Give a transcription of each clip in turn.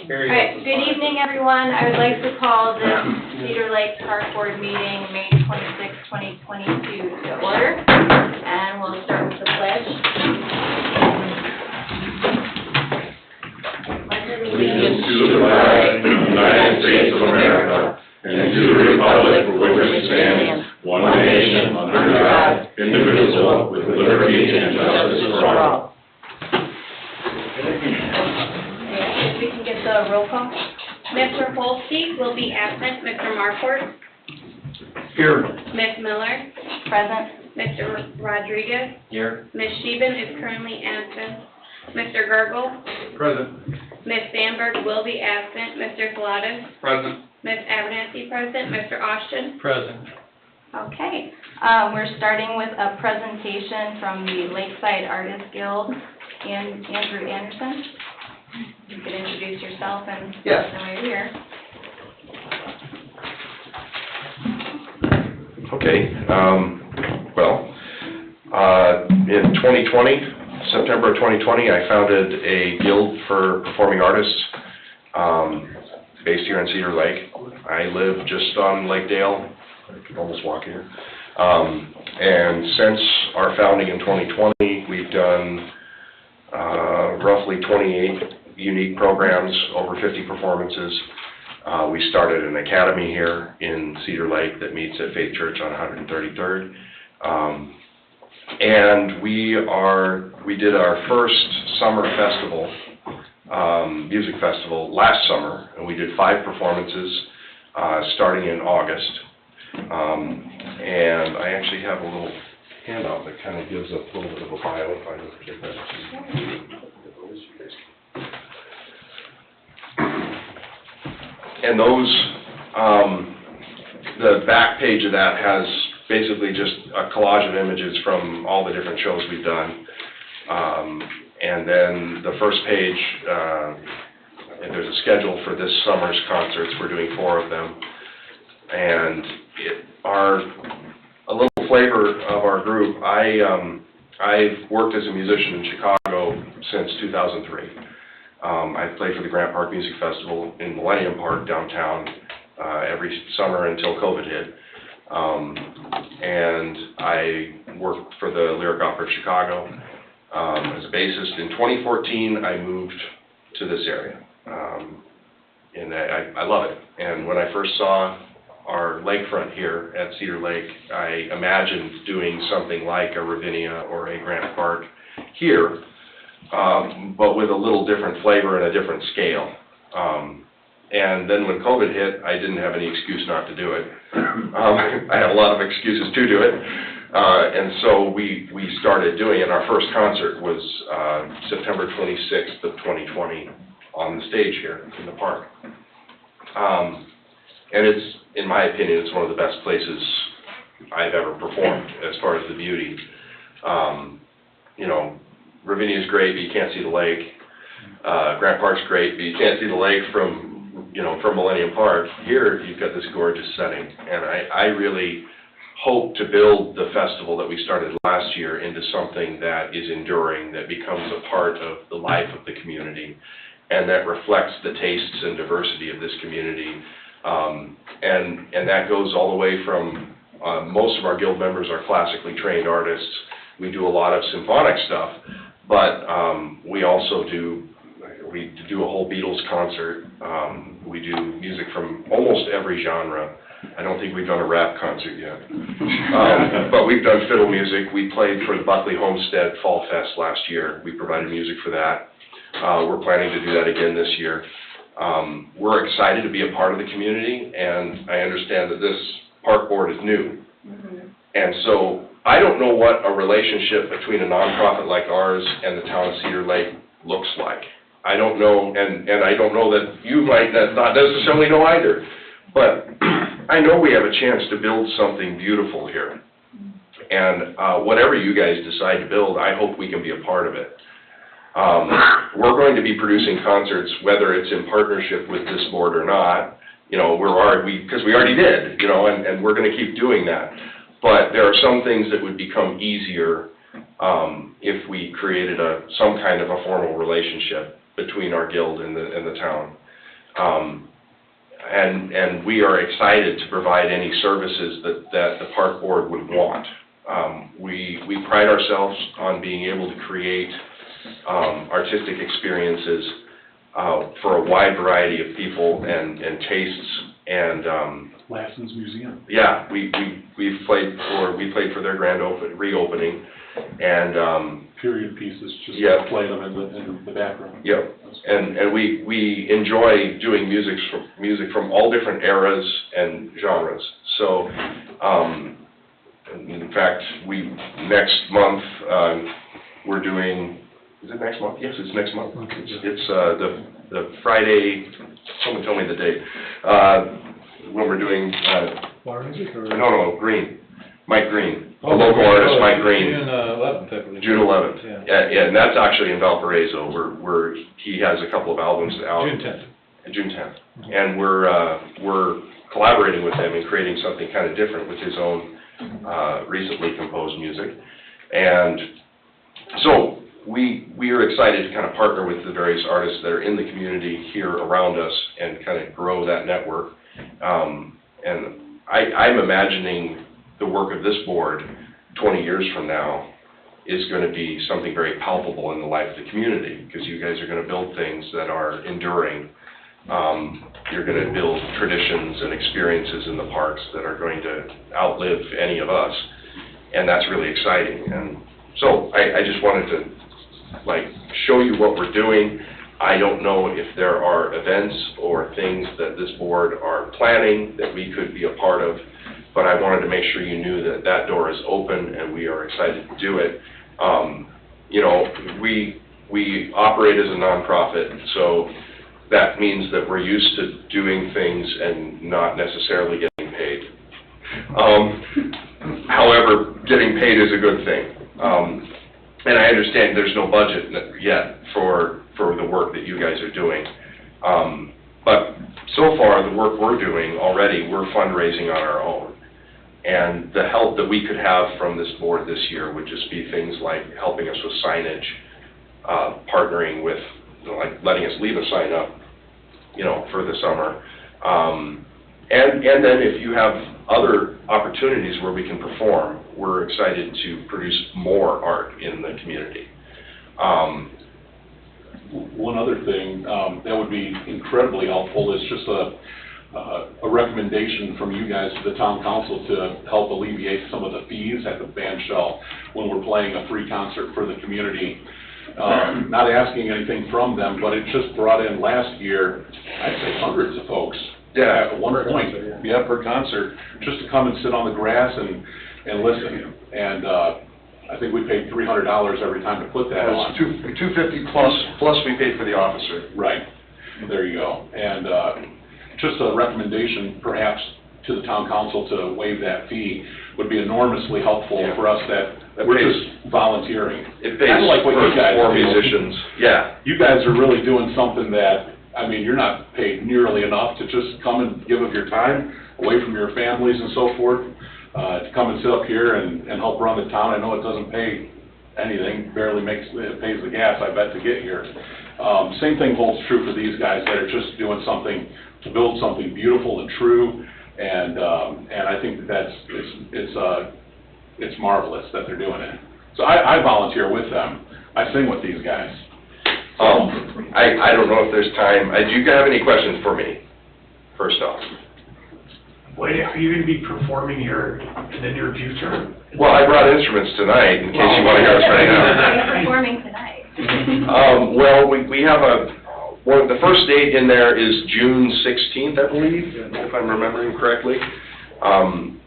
All right, good evening, everyone. I would like to call this Cedar Lake Park Board meeting, May 26, 2022, to order. And we'll start with the pledge. Allegiance to the flag of the United States of America and to the republic for which it stands, one nation, under God, indivisible, with liberty and justice for all. If we can get the roll call. Mr. Polsky will be absent. Mr. Markort. Here. Ms. Miller. Present. Mr. Rodriguez. Here. Ms. Sheben is currently absent. Mr. Gergel. Present. Ms. Sandberg will be absent. Mr. Pilatus. Present. Ms. Abernathy present. Mr. Austin. Present. Okay, we're starting with a presentation from the Lakeside Artists Guild. And Andrew Anderson, you could introduce yourself and Yes. why you're here. Okay, in 2020, September of 2020, I founded a guild for performing artists based here in Cedar Lake. I live just on Lake Dale. I can almost walk here. And since our founding in 2020, we've done roughly 28 unique programs, over 50 performances. We started an academy here in Cedar Lake that meets at Faith Church on 133rd. And we did our first summer festival, music festival, last summer, and we did 5 performances starting in August. And I actually have a little handout that kind of gives a little bit of a bio, if I can take that. And those, the back page of that has basically just a collage of images from all the different shows we've done. And then the first page, and there's a schedule for this summer's concerts. We're doing 4 of them. And a little flavor of our group, I've worked as a musician in Chicago since 2003. I've played for the Grant Park Music Festival in Millennium Park downtown every summer until COVID hit. And I worked for the Lyric Opera of Chicago as a bassist. In 2014, I moved to this area. And I love it. And when I first saw our lakefront here at Cedar Lake, I imagined doing something like a Ravinia or a Grant Park here, but with a little different flavor and a different scale. And then when COVID hit, I didn't have any excuse not to do it. I had a lot of excuses to do it. And so we started doing it. Our first concert was September 26th of 2020 on the stage here in the park. And it's, in my opinion, it's one of the best places I've ever performed as far as the beauty. You know, Ravinia is great, but you can't see the lake. Grant Park's great, but you can't see the lake from Millennium Park. Here, you've got this gorgeous setting, and I really hope to build the festival that we started last year into something that is enduring, that becomes a part of the life of the community, and that reflects the tastes and diversity of this community. And that goes all the way from, most of our guild members are classically trained artists. We do a lot of symphonic stuff, but we also do a whole Beatles concert. We do music from almost every genre. I don't think we've done a rap concert yet. But we've done fiddle music. We played for the Buckley Homestead Fall Fest last year. We provided music for that. We're planning to do that again this year. We're excited to be a part of the community, and I understand that this park board is new. And so I don't know what a relationship between a nonprofit like ours and the town of Cedar Lake looks like. I don't know, and I don't know that you might not necessarily know either, but I know we have a chance to build something beautiful here. And whatever you guys decide to build, I hope we can be a part of it. We're going to be producing concerts, whether it's in partnership with this board or not. You know, because we already did, you know, and we're going to keep doing that. But there are some things that would become easier if we created some kind of a formal relationship between our guild and the town. And we are excited to provide any services that the park board would want. We pride ourselves on being able to create artistic experiences for a wide variety of people and tastes. And Lassen's Museum. yeah, we played for their reopening, and Period pieces, just Yeah. play them in the background. yep. And we enjoy doing music from all different eras and genres. So, in fact, next month, we're doing, is it next month? Yes, it's next month. It's the Friday, someone tell me the date, when we're doing, Water music or? no, Green, Mike Green, a local artist, Mike Green. June 11th, I believe. June 11th. Yeah. Yeah, and that's actually in Valparaiso, where he has a couple of albums out. June 10th. June 10th. And we're collaborating with him and creating something kind of different with his own recently composed music. And so we are excited to kind of partner with the various artists that are in the community here around us and kind of grow that network. And I'm imagining the work of this board 20 years from now is going to be something very palpable in the life of the community, because you guys are going to build things that are enduring. You're going to build traditions and experiences in the parks that are going to outlive any of us, and that's really exciting. And so I just wanted to show you what we're doing. I don't know if there are events or things that this board are planning that we could be a part of, but I wanted to make sure you knew that that door is open and we are excited to do it. You know, we operate as a nonprofit, so that means that we're used to doing things and not necessarily getting paid. However, getting paid is a good thing. And I understand there's no budget yet for the work that you guys are doing. But so far, the work we're doing already, we're fundraising on our own. And the help that we could have from this board this year would just be things like helping us with signage, partnering with, like letting us leave a sign up, you know, for the summer. And then if you have other opportunities where we can perform, we're excited to produce more art in the community. One other thing that would be incredibly helpful is just a recommendation from you guys to the town council to help alleviate some of the fees at the band shell when we're playing a free concert for the community. Not asking anything from them, but it just brought in last year, I'd say hundreds of folks. Yeah. At one point, yeah, per concert, just to come and sit on the grass and listen. And I think we paid $300 every time to put that on. It's $250 plus we paid for the officer. Right, there you go. And just a recommendation perhaps to the town council to waive that fee would be enormously helpful for us that we're just volunteering. It pays Kinda like what you guys for do. musicians, yeah. You guys are really doing something that, I mean, you're not paid nearly enough to just come and give of your time away from your families and so forth, to come and sit up here and help run the town. I know it doesn't pay anything, barely pays the gas, I bet, to get here. Same thing holds true for these guys that are just doing something to build something beautiful and true, and I think that it's marvelous that they're doing it. So I volunteer with them. I sing with these guys. I don't know if there's time. Do you have any questions for me, first off? Wait, are you going to be performing here in the near future? Well, I brought instruments tonight, in case you want to hear us right now. We're performing tonight. Well, we have the first date in there is June 16th, I believe, if I'm remembering correctly. And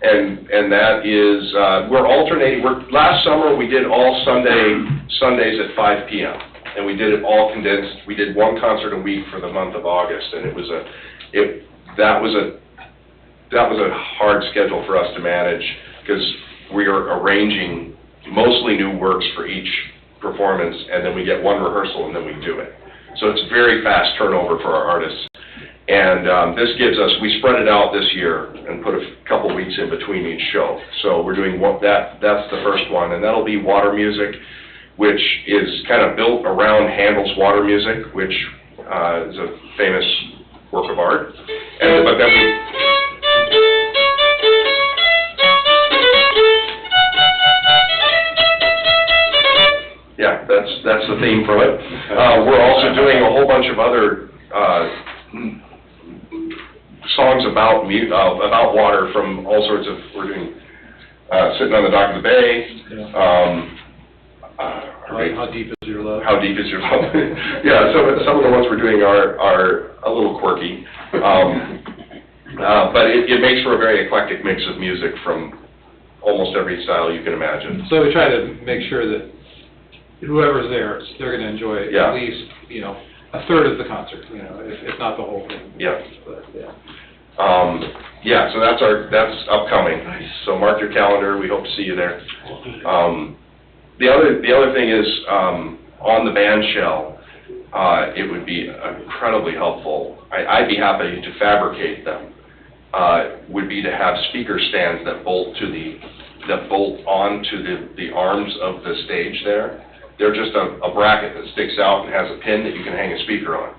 that is, we're alternating, last summer we did all Sundays at 5 p.m. And we did it all condensed. We did one concert a week for the month of August, and that was a hard schedule for us to manage, because we are arranging mostly new works for each performance, and then we get one rehearsal and then we do it. So it's very fast turnover for our artists. And this gives us, we spread it out this year and put a couple weeks in between each show. So we're doing that's the first one, and that'll be Water Music, which is kind of built around Handel's Water Music, which is a famous work of art. And, but then yeah, that's the theme from it. We're also doing a whole bunch of other, songs about about water from all sorts of, we're doing, Sitting on the Dock of the Bay, How deep is your love? How Deep Is Your Love? Yeah, some of the ones we're doing are a little quirky. But it makes for a very eclectic mix of music from almost every style you can imagine. So we try to make sure that whoever's there, they're gonna enjoy Yeah. at least, a third of the concert, if not the whole thing. Yeah. But, yeah. Yeah, so that's upcoming. So mark your calendar, we hope to see you there. The other thing is, on the band shell, it would be incredibly helpful, I'd be happy to fabricate them, would be to have speaker stands that bolt onto the arms of the stage there. They're just a bracket that sticks out and has a pin that you can hang a speaker on.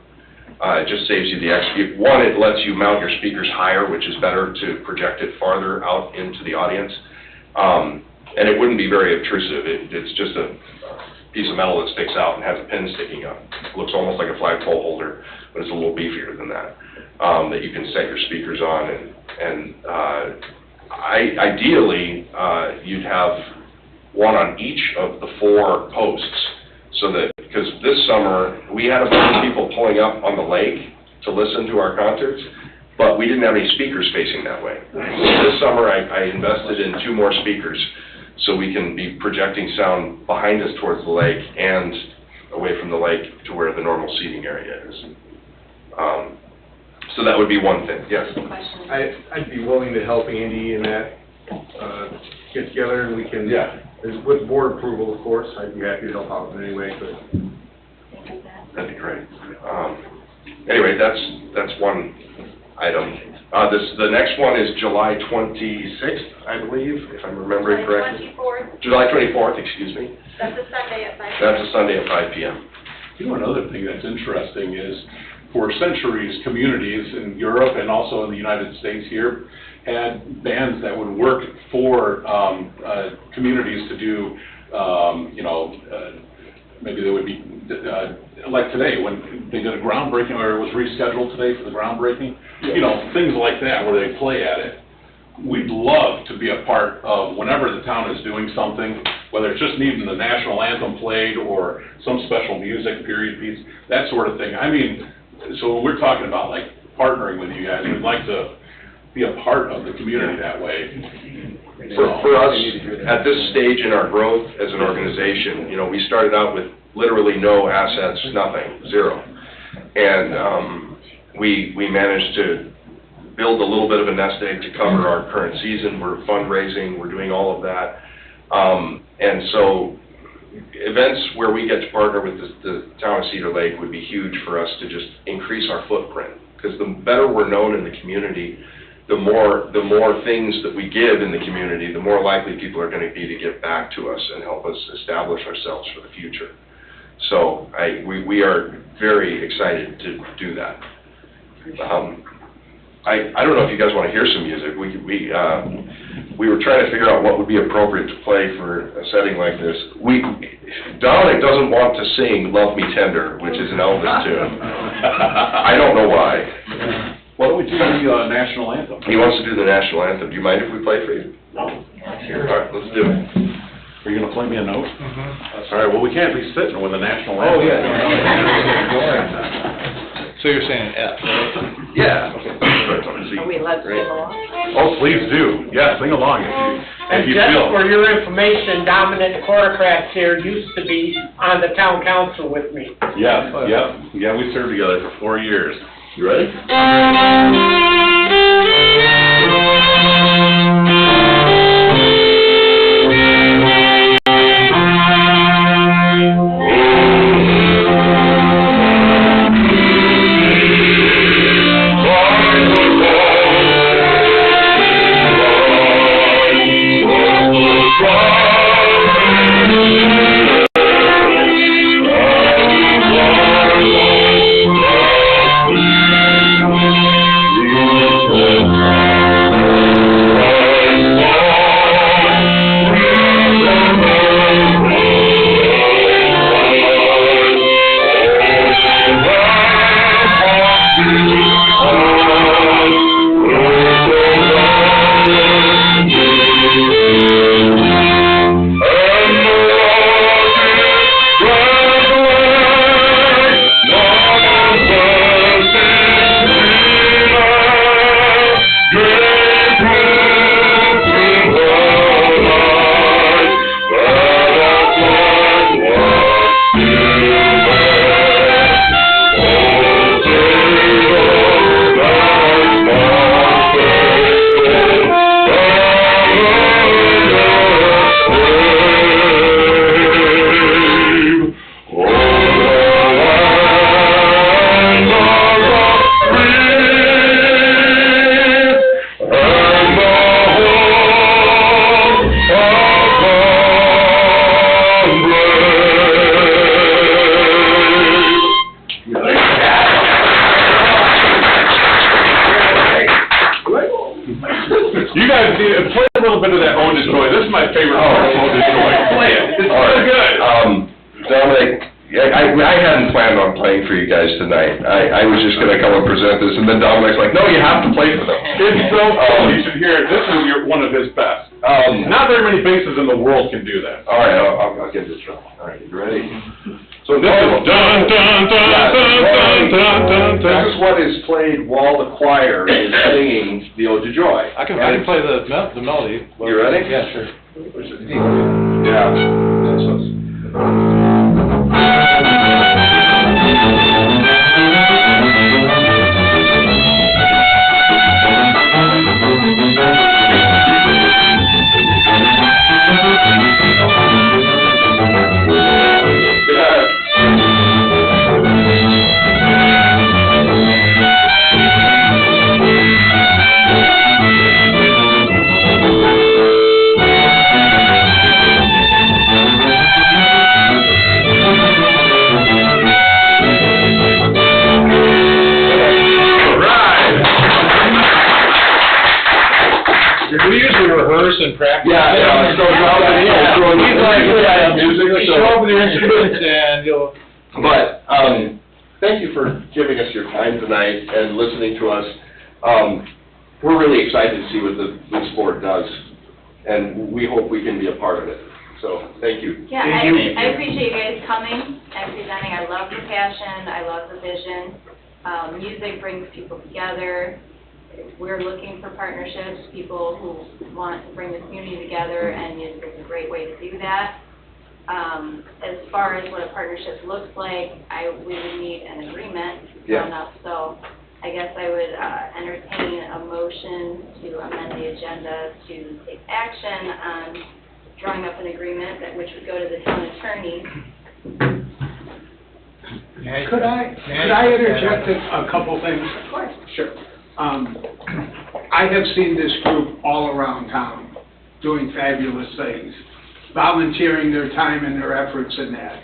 It just saves you the extra. One, it lets you mount your speakers higher, which is better to project it farther out into the audience. And it wouldn't be very obtrusive. It's just a piece of metal that sticks out and has a pin sticking up. It looks almost like a flagpole holder, but it's a little beefier than that, that you can set your speakers on. Ideally, you'd have one on each of the 4 posts, so that, because this summer, we had a bunch of people pulling up on the lake to listen to our concerts, but we didn't have any speakers facing that way. So this summer, I invested in 2 more speakers, so we can be projecting sound behind us towards the lake and away from the lake to where the normal seating area is. So that would be one thing, yes? Question? I'd be willing to help Andy in that, get together and we can, Yeah. with board approval, of course, I'd be happy to help out in any way, but. That'd be great. Anyway, that's one item. The next one is July 26th, I believe, if I'm remembering correctly. 24th, July 24th, excuse me. that's a Sunday at 5. That's a Sunday at 5 p.m. Another thing that's interesting is, for centuries, communities in Europe and also in the United States here had bands that would work for communities to do, maybe they would be, like today, when they did a groundbreaking, or it was rescheduled today for the groundbreaking, things like that, where they play at it. We'd love to be a part of whenever the town is doing something, whether it's just needing the national anthem played or some special music, period piece, that sort of thing. I mean, so when we're talking about like partnering with you guys, we'd like to be a part of the community that way. For us, at this stage in our growth as an organization, we started out with literally no assets, nothing, zero. And we managed to build a little bit of a nest egg to cover our current season. We're fundraising, we're doing all of that. And so events where we get to partner with the town of Cedar Lake would be huge for us to just increase our footprint. Because the better we're known in the community, the more things that we give in the community, the more likely people are going to be to give back to us and help us establish ourselves for the future. So we are very excited to do that. I don't know if you guys want to hear some music. We were trying to figure out what would be appropriate to play for a setting like this. Dominic doesn't want to sing "Love Me Tender," which is an Elvis tune. I don't know why. Why don't we do the national anthem? He wants to do the national anthem. Do you mind if we play for you? No. All right, let's do it. Are you gonna play me a note? Mm-hmm. All right, well, we can't be sitting with a national Oh, anthem. yeah. So you're saying F, right? Yeah. Are we allowed to sing along? Oh, please do. Yeah, sing along if And you just feel. for your information, Dominic Coracraft here used to be on the town council with me. Yeah, we served together for 4 years. You ready? Thank you. play a little bit of that Ode to Joy. This is my favorite part of Ode to Joy. Play it. It's All so right. good. Dominic, I hadn't planned on playing for you guys tonight. I was just gonna come and present this, and then Dominic's like, no, you have to play for them. It's so cool. You should hear it. This is one of his best. Not very many bases in the world can do that. All right, I'll give this a try. All right, you ready? So This is dun, dun, dun, dun, dun, dun, dun, dun. This is what is played while the choir is singing the Ode to Joy. I can play the melody. You ready? Yeah, sure. We usually rehearse and practice. Yeah, so He's like, music, show up with your instruments and you'll. But, thank you for giving us your time tonight and listening to us. We're really excited to see what this board does, and we hope we can be a part of it. So, thank you. Yeah, I appreciate you guys coming and presenting. I love the passion, I love the vision. Music brings people together. We're looking for partnerships, people who want to bring the community together, and music is a great way to do that. As far as what a partnership looks like, we would need an agreement drawn up. So I guess I would entertain a motion to amend the agenda to take action on drawing up an agreement which would go to the town attorney. Could I interject a couple things? Of course. Sure. I have seen this group all around town doing fabulous things, volunteering their time and their efforts in that.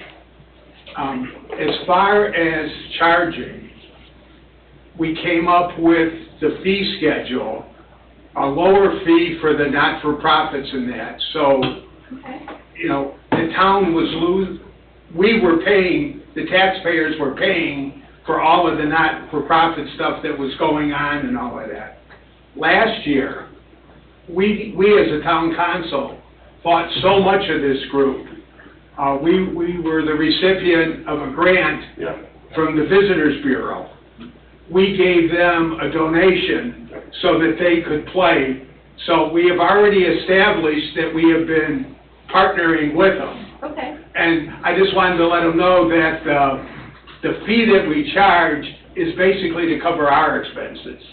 As far as charging, we came up with the fee schedule, a lower fee for the not-for-profits in that. So, you know, the town was we were paying, the taxpayers were paying for all of the not-for-profit stuff that was going on and all of that. Last year, we as a town council fought so much of this group. We were the recipient of a grant from the Visitors Bureau. We gave them a donation so that they could play. So we have already established that we have been partnering with them. Okay. And I just wanted to let them know that the fee that we charge is basically to cover our expenses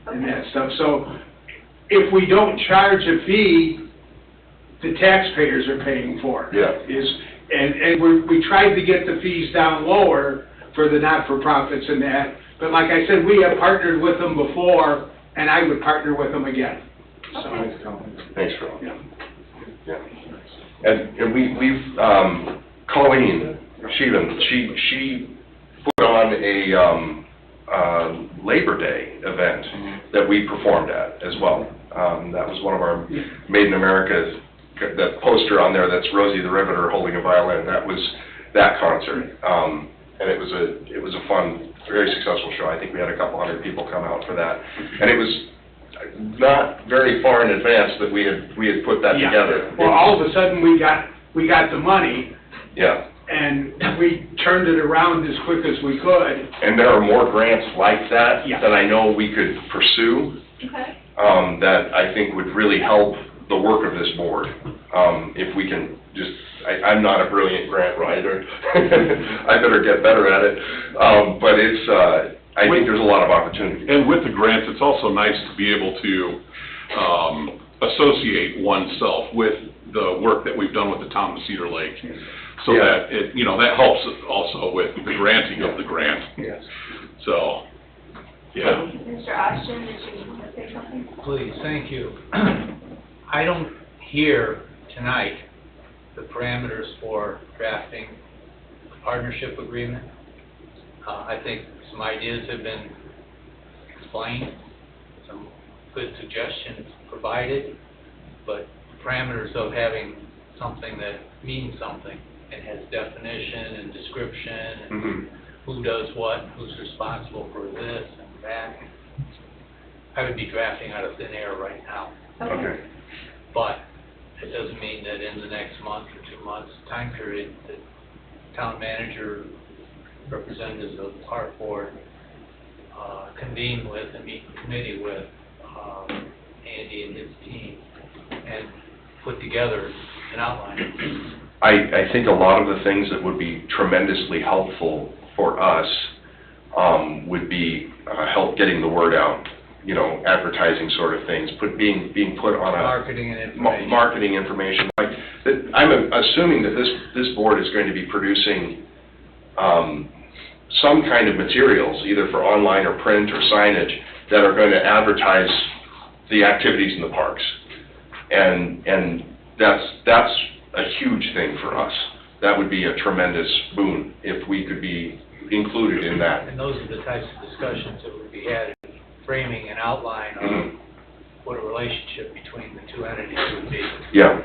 and that stuff. So if we don't charge a fee, the taxpayers are paying for it. And we tried to get the fees down lower for the not-for-profits and that. But like I said, we have partnered with them before, and I would partner with them again. Okay. Thanks, Phil. Yeah. And we've, Colleen Sheehan, she put on a Labor Day event that we performed at as well. That was one of our Made in America, that poster on there that's Rosie the Riveter holding a violin. That was that concert. And it was a fun, very successful show. I think we had a couple hundred people come out for that. And it was not very far in advance that we had put that together. Well, all of a sudden, we got the money. Yeah. And we turned it around as quick as we could. And there are more grants like that that I know we could pursue. Okay. That I think would really help the work of this board. If we can just, I'm not a brilliant grant writer. I better get better at it. But it's, I think there's a lot of opportunity. And with the grants, it's also nice to be able to associate oneself with the work that we've done with the town of Cedar Lake. So that it, that helps also with the granting of the grant. Yes. So, yeah. Mr. Austin, did you want to say something? Please, thank you. I don't hear tonight the parameters for drafting a partnership agreement. I think some ideas have been explained, some good suggestions provided. but parameters of having something that means something and has definition and description and who does what, who's responsible for this and that. I would be drafting out of thin air right now. Okay. But it doesn't mean that in the next month or 2 months time period, the town manager, representatives of the park board, convene with and meet in committee with Andy and his team and put together an outline. I think a lot of the things that would be tremendously helpful for us would be help getting the word out, you know, advertising sort of things, being put on a Marketing and information. marketing information. Like I'm assuming that this board is going to be producing some kind of materials, either for online or print or signage, that are going to advertise the activities in the parks, and that's a huge thing for us. That would be a tremendous boon if we could be included in that. And those are the types of discussions that would be had, framing an outline of what a relationship between the two entities would be. Yeah.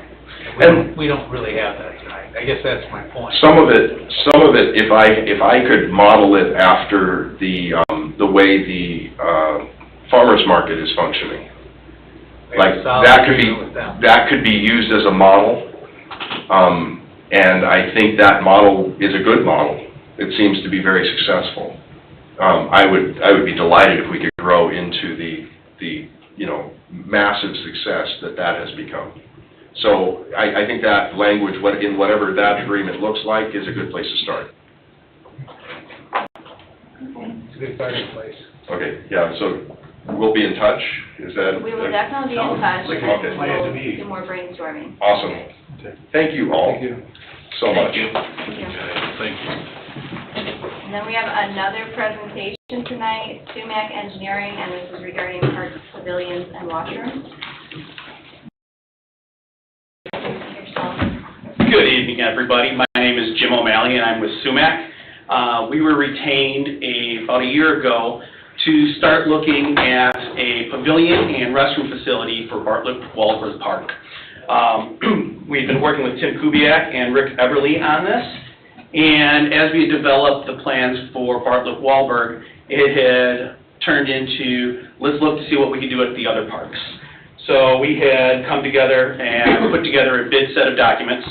And we don't really have that tonight. I guess that's my point. Some of it, if I could model it after the way the farmers market is functioning, like that could be used as a model, and I think that model is a good model. It seems to be very successful. I would be delighted if we could grow into the you know, massive success that has become. So I think that language, in whatever that agreement looks like, is a good place to start. It's a good starting place. Okay, yeah, so we'll be in touch, is that? We will definitely be in touch, Okay. and we'll do more brainstorming. Awesome. Thank you all so much. Thank you. Thank you. And then we have another presentation tonight, Sumac Engineering, and this is regarding park pavilions and washrooms. Good evening, everybody. My name is Jim O'Malley, and I'm with Sumac. We were retained about a year ago to start looking at a pavilion and restroom facility for Bartlett Walworth Park. We've been working with Tim Kubiak and Rick Eberly on this, and as we developed the plans for Bartlett Wahlberg, it had turned into, let's look to see what we could do at the other parks. So we had come together and put together a bid set of documents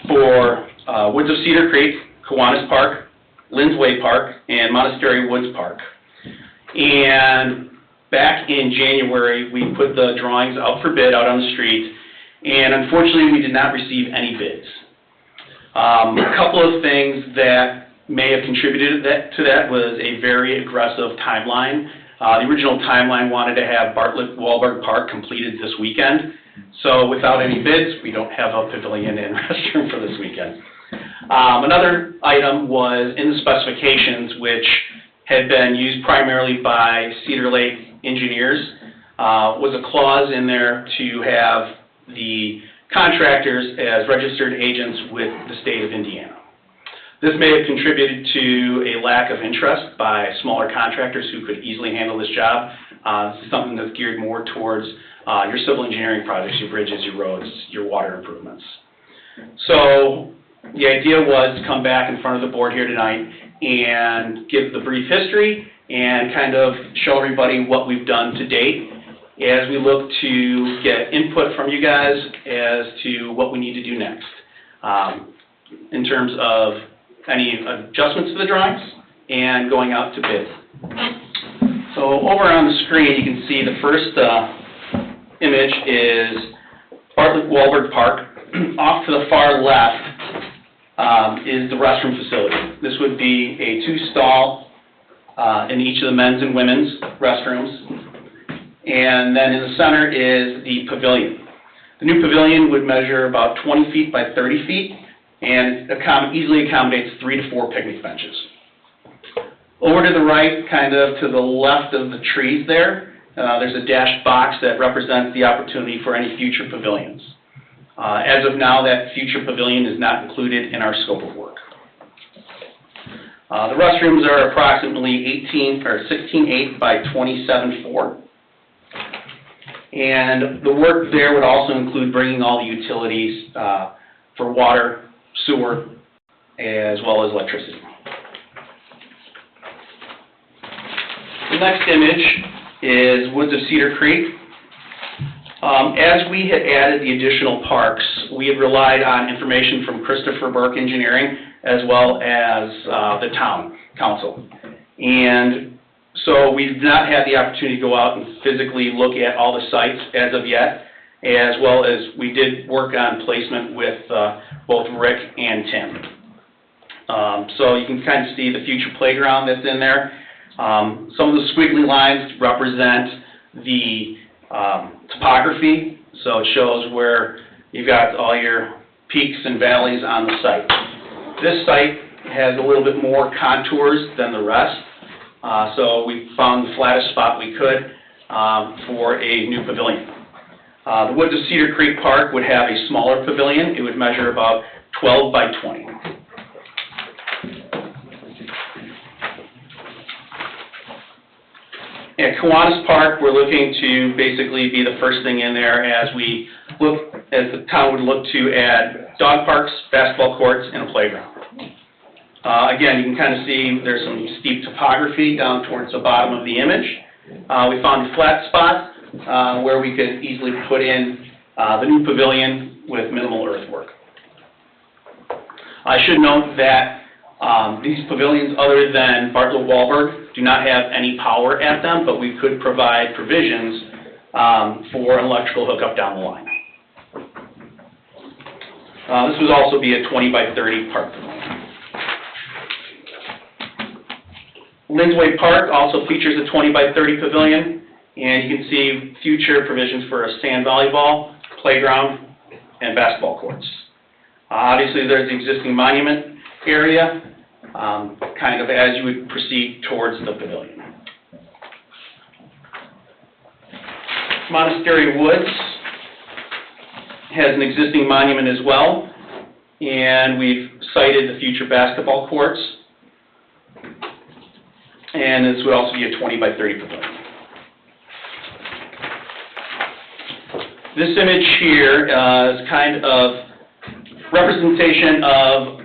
for Woods of Cedar Creek, Kiwanis Park, Lynn's Way Park, and Monastery Woods Park. And back in January, we put the drawings out for bid out on the street, and unfortunately, we did not receive any bids. A couple of things that may have contributed to that was a very aggressive timeline. The original timeline wanted to have Bartlett Wahlberg Park completed this weekend. So without any bids, we don't have a pavilion and restroom for this weekend. Another item was in the specifications, which had been used primarily by Cedar Lake engineers, was a clause in there to have the contractors as registered agents with the state of Indiana. This may have contributed to a lack of interest by smaller contractors who could easily handle this job. This is something that's geared more towards your civil engineering projects, your bridges, your roads, your water improvements. So the idea was to come back in front of the board here tonight and give the brief history and kind of show everybody what we've done to date as we look to get input from you guys as to what we need to do next in terms of any adjustments to the drawings and going out to bid. So over on the screen, you can see the first image is Bartlett Wahlberg Park. Off to the far left is the restroom facility. This would be a 2-stall in each of the men's and women's restrooms. And then in the center is the pavilion. The new pavilion would measure about 20 feet by 30 feet and easily accommodates 3 to 4 picnic benches. Over to the right, kind of to the left of the trees there, there's a dashed box that represents the opportunity for any future pavilions. As of now, that future pavilion is not included in our scope of work. The restrooms are approximately 16.8 by 27.4. And the work there would also include bringing all the utilities for water, sewer, as well as electricity. The next image is Woods of Cedar Creek. As we had added the additional parks, we had relied on information from Christopher Burke Engineering as well as the town council. And so we've not had the opportunity to go out and physically look at all the sites as of yet, as well as we did work on placement with both Rick and Tim. So you can kind of see the future playground that's in there. Some of the squiggly lines represent the topography, so it shows where you've got all your peaks and valleys on the site. This site has a little bit more contours than the rest, so we found the flattest spot we could for a new pavilion. The Woods of Cedar Creek Park would have a smaller pavilion. It would measure about 12 by 20. At Kiwanis Park, we're looking to basically be the first thing in there as the town would look to add dog parks, basketball courts, and a playground. Again, you can kind of see there's some steep topography down towards the bottom of the image. We found a flat spot where we could easily put in the new pavilion with minimal earthwork. I should note that these pavilions, other than Bartlett Wahlberg, do not have any power at them, but we could provide provisions for an electrical hookup down the line. This would also be a 20 by 30 park pavilion. Lindsway Park also features a 20 by 30 pavilion, and you can see future provisions for a sand volleyball, playground, and basketball courts. Obviously, there's the existing monument area, kind of as you would proceed towards the pavilion. Monastery Woods has an existing monument as well, and we've cited the future basketball courts, and this would also be a 20 by 30 pavilion. This image here is kind of representation of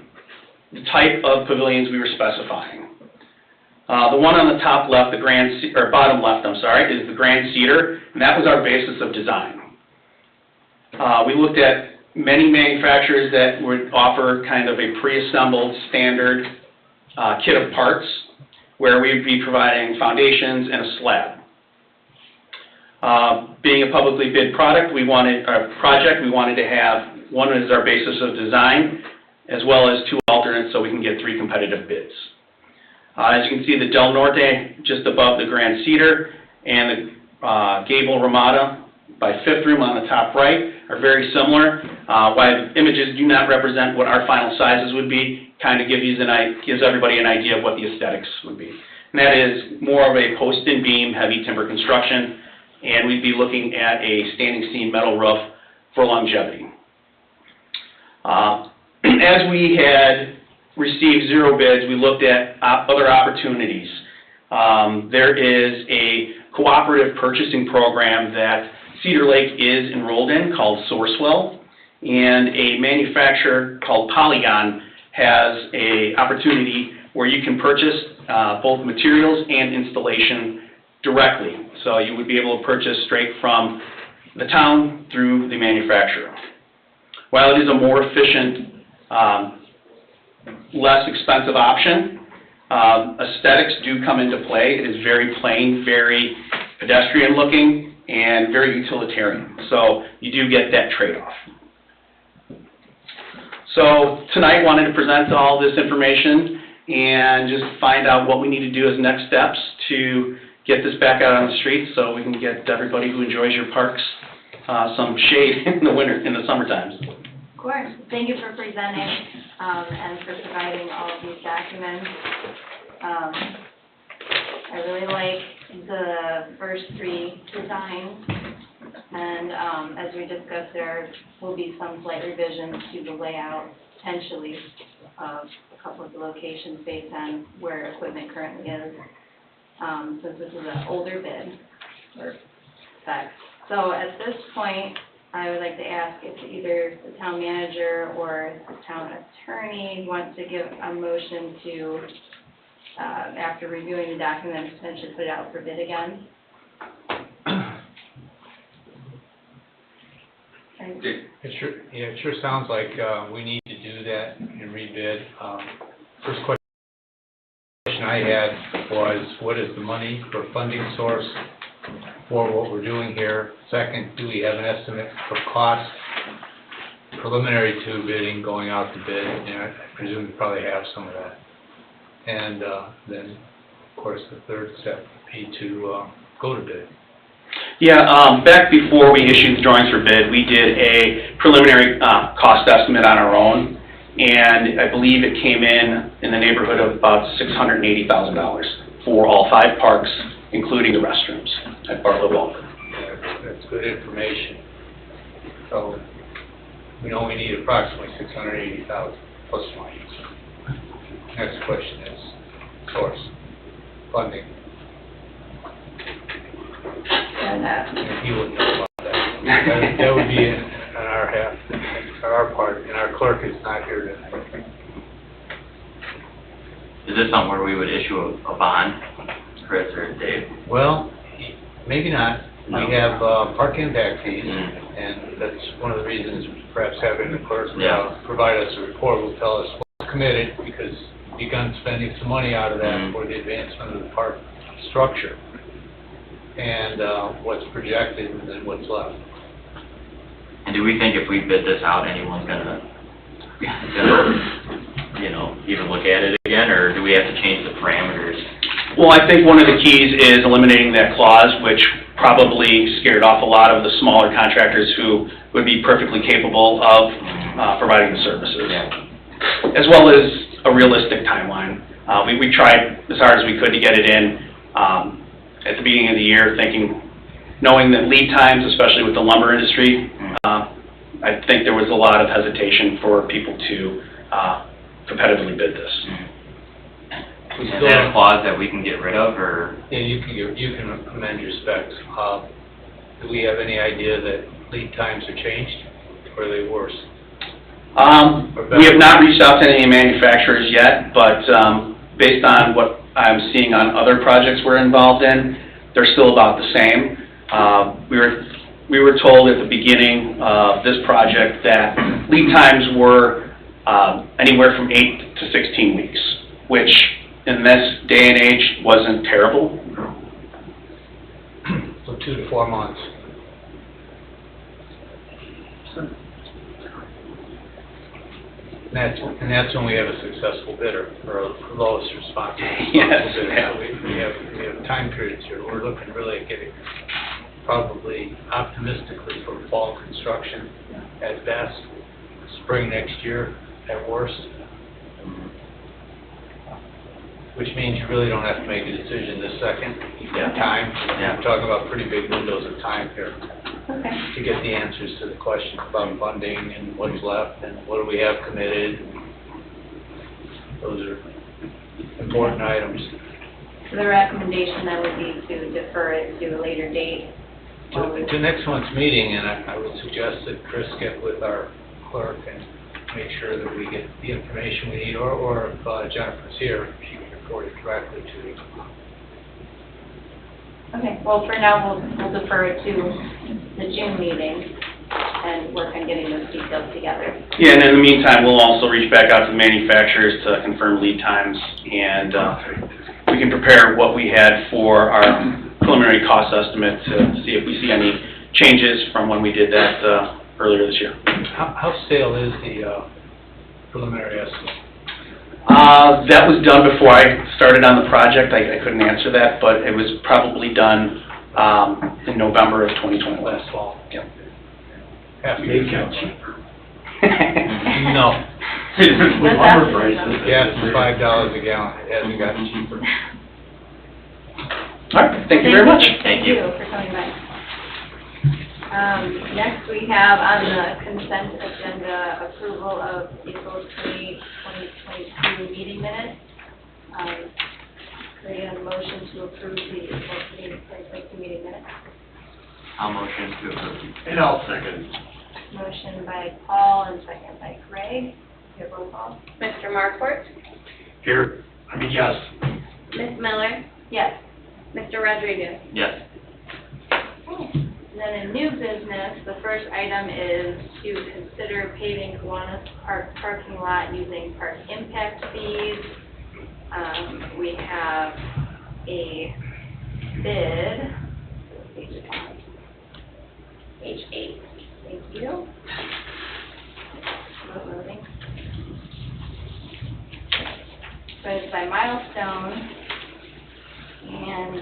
the type of pavilions we were specifying. The one on the top left, bottom left, is the Grand Cedar, and that was our basis of design. We looked at many manufacturers that would offer kind of a pre-assembled standard kit of parts, where we'd be providing foundations and a slab. Being a publicly bid project, we wanted to have one as our basis of design, as well as two alternates so we can get 3 competitive bids. As you can see, the Del Norte just above the Grand Cedar and the Gable Ramada by Fifth Room on the top right are very similar. While the images do not represent what our final sizes would be, kind of gives everybody an idea of what the aesthetics would be. And that is more of a post and beam heavy timber construction, and we'd be looking at a standing seam metal roof for longevity. As we had received 0 bids, we looked at other opportunities. There is a cooperative purchasing program that Cedar Lake is enrolled in called Sourcewell, and a manufacturer called Polygon has an opportunity where you can purchase both materials and installation directly. So you would be able to purchase straight from the town through the manufacturer. While it is a more efficient, less expensive option, aesthetics do come into play. It is very plain, very pedestrian looking, and very utilitarian. So you do get that trade-off. So tonight wanted to present all this information and just find out what we need to do as next steps to get this back out on the streets so we can get everybody who enjoys your parks some shade in the summer times. Of course. Thank you for presenting and for providing all of these documents. I really like the first 3 designs, and as we discussed, there will be some slight revisions to the layout potentially of a couple of the locations based on where equipment currently is. Since this is an older bid or spec, So at this point, I would like to ask if either the town manager or the town attorney wants to give a motion to, after reviewing the documents, potentially put it out for bid again. It sure sounds like, we need to do that and rebid. First question I had was, what is the money for funding source for what we're doing here? Second, do we have an estimate for cost preliminary to bidding, going out to bid? And I presume we probably have some of that. And, then, of course, the third step would be to, go to bid. Yeah, back before we issued the drawings for bid, we did a preliminary cost estimate on our own, and I believe it came in the neighborhood of about $680,000 for all 5 parks, including the restrooms at Bartlett Walker. That's good information. So, we know we need approximately $680,000 plus minus. Next question is source, funding. And he wouldn't know about that. That would be on our half, on our part, and our clerk is not here tonight. Is this something where we would issue a bond, Chris or Dave? Well, maybe not. No. We have park impact fees, and that's one of the reasons perhaps having the clerk provide us a report will tell us what's committed, because we've begun spending some money out of that for the advancement of the park structure, and what's projected and then what's left. And do we think if we bid this out, anyone's gonna even look at it again, or do we have to change the parameters? Well, I think one of the keys is eliminating that clause, which probably scared off a lot of the smaller contractors who would be perfectly capable of providing the services, as well as a realistic timeline. We tried as hard as we could to get it in at the beginning of the year, knowing that lead times, especially with the lumber industry, I think there was a lot of hesitation for people to competitively bid this. Is that a clause that we can get rid of, or? Yeah, you can amend your specs. Do we have any idea that lead times are changed, or are they worse? We have not reached out to any manufacturers yet, but based on what I'm seeing on other projects we're involved in, they're still about the same. We were told at the beginning of this project that lead times were anywhere from 8 to 16 weeks, which in this day and age wasn't terrible. So 2 to 4 months. And that's when we have a successful bidder, or a lowest responsible bidder. We have time periods here. We're looking really at getting probably optimistically for fall construction at best, spring next year at worst. Which means you really don't have to make a decision this second. You've got time. I'm talking about pretty big windows of time here to get the answers to the questions about funding and what's left and what do we have committed. Those are important items. So the recommendation then would be to defer it to a later date? To next month's meeting, and I would suggest that Chris get with our clerk and make sure that we get the information we need, or if Jennifer's here, she can report it directly to you. Okay, well, for now, we'll defer it to the June meeting and work on getting those details together. Yeah, and in the meantime, we'll also reach back out to the manufacturers to confirm lead times, and we can prepare what we had for our preliminary cost estimate to see if we see any changes from when we did that earlier this year. How stale is the preliminary estimate? That was done before I started on the project. I couldn't answer that, but it was probably done in November of 2020. Last fall? Yep. Half They count cheaper. No. With lumber prices. Gas is $5 a gallon. It hasn't gotten cheaper. All right, thank you very much. Thank you for coming by. Next, we have on the consent agenda approval of April 28, 2022 meeting minutes. Could I get a motion to approve the April 28, 2022 meeting minutes? I'll motion to approve. And I'll second. Motion by Paul and second by Greg. Your roll call. Mr. Markort, Here, yes. Ms. Miller, Yes. Mr. Rodriguez. Yes. And then in new business, the first item is to consider paving Kiwanis Park parking lot using park impact fees. We have a bid. Page 8. Thank you. Slow loading. So it's by Milestone, and,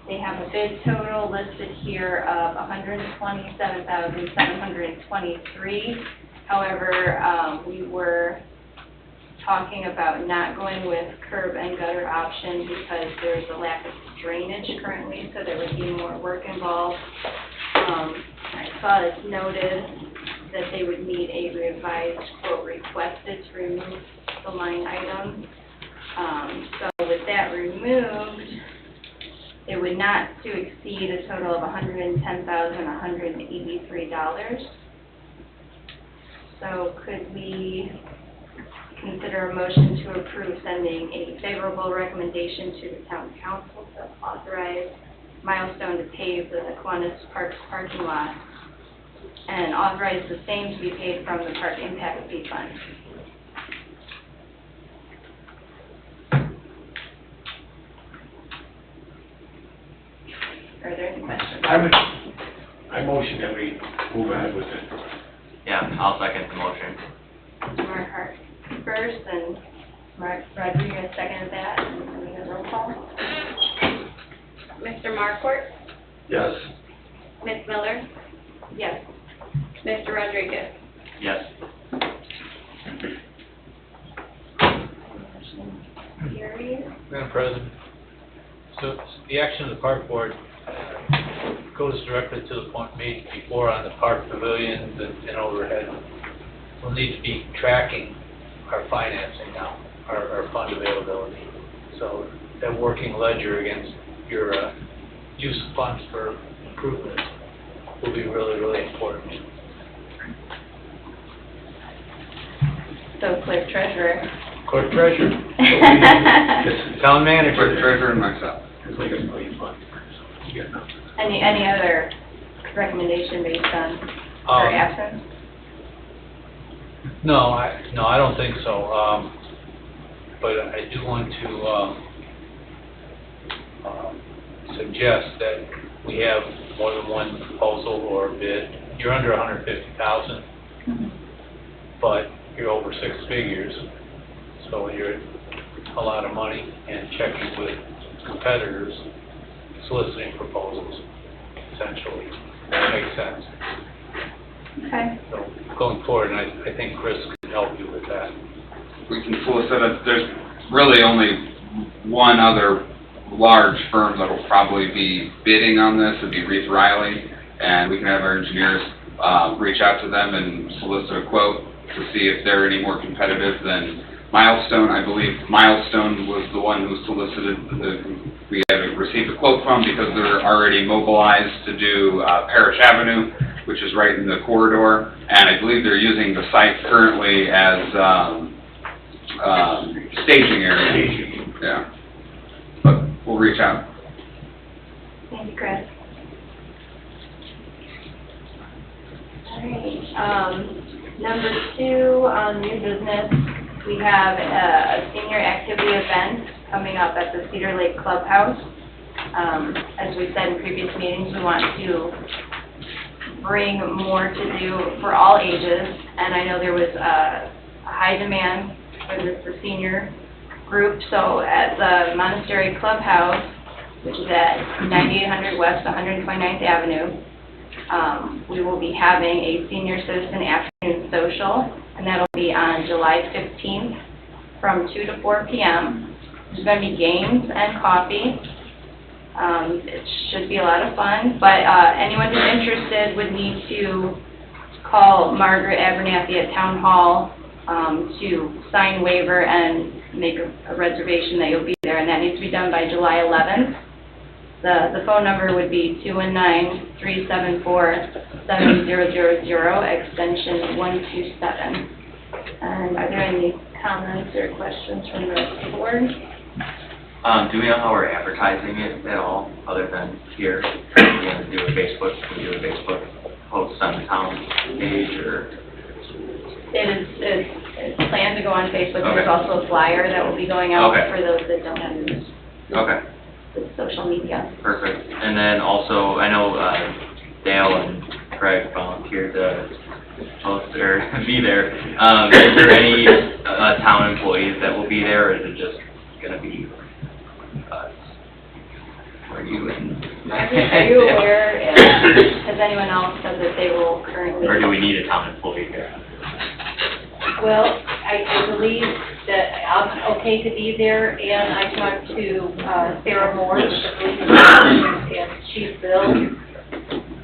they have a bid total listed here of $127,723. However, we were talking about not going with curb and gutter option because there's a lack of drainage currently, so there would be more work involved. I saw it's noted that they would need a revised quote requested to remove the line item. So with that removed, it would not to exceed a total of $110,183. So could we consider a motion to approve sending a favorable recommendation to the town council to authorize Milestone to pave the Kiwanis Park parking lot and authorize the same to be paid from the park impact fee fund? Are there any questions? I motion that we move ahead with it. Yeah, I'll second the motion. Mark first and Mark Rodriguez seconded that, and then we have roll call. Mr. Markort, Yes. Ms. Miller, Yes. Mr. Rodriguez. Yes. Carries. Madam President, so the action of the park board goes directly to the point made before on the park pavilions and overhead. We'll need to be tracking our financing now, our fund availability. So that working ledger against your use of funds for improvements will be really, really important. So clerk treasurer. Clerk treasurer. It's town manager. Clerk treasurer and myself. Any other recommendation based on her absence? No, I don't think so. But I do want to suggest that we have more than one proposal or bid. You're under 150,000, but you're over six figures, so you're a lot of money, and checking with competitors, soliciting proposals, essentially. That makes sense. Okay. So going forward, and I think Chris can help you with that. We can solicit it. There's really only one other large firm that will probably be bidding on this. It'd be Reith Riley, and we can have our engineers reach out to them and solicit a quote to see if they're any more competitive than Milestone. I believe Milestone was the one who solicited we had received a quote from because they're already mobilized to do Parish Avenue, which is right in the corridor, and I believe they're using the site currently as staging area. Yeah, but we'll reach out. Thank you, Chris. All right. Number 2 on new business, we have a senior activity event coming up at the Cedar Lake Clubhouse. As we said in previous meetings, we want to bring more to do for all ages, and I know there was a high demand for the senior group. So at the Monastery Clubhouse, which is at 9800 West 129th Avenue, we will be having a senior citizen afternoon social, and that'll be on July 15th from 2 to 4 p.m. There's going to be games and coffee. It should be a lot of fun, but anyone who's interested would need to call Margaret Abernathy at Town Hall to sign waiver and make a reservation that you'll be there, and that needs to be done by July 11th. The phone number would be 219-374-7000, extension 127. And are there any comments or questions from the board? Do we know how we're advertising it at all, other than here? Are we gonna do a Facebook, can we do a Facebook post on the town page, or? It's planned to go on Facebook. Okay. There's also a flyer that will be going out Okay. for those that don't have Okay, the social media. perfect. And then also, I know Dale and Craig volunteered to host or be there. Is there any town employees that will be there, or is it just gonna be us? Or you and? Are you aware, has anyone else said that they will currently? Or do we need a town employee here? Well, I believe that I'm okay to be there, and I talked to Sarah Moore, with the police department, and Chief Bill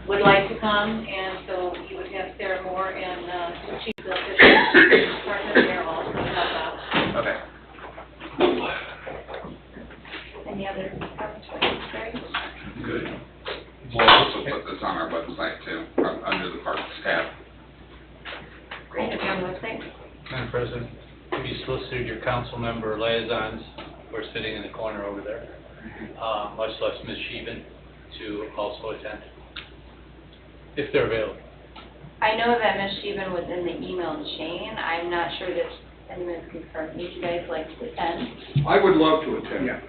would like to come, and so you would have Sarah Moore and Chief Bill department there also to help out. Okay. Any other comments, Greg? Good. We'll also put this on our website too, under the Parks tab. Great, if you're on the website. Madam President, have you solicited your council member liaisons who are sitting in the corner over there, much less Ms. Sheehan, to also attend, if they're available? I know that Ms. Sheehan was in the email chain. I'm not sure that anyone's confirmed. Would you guys like to attend? I would love to attend. Yeah.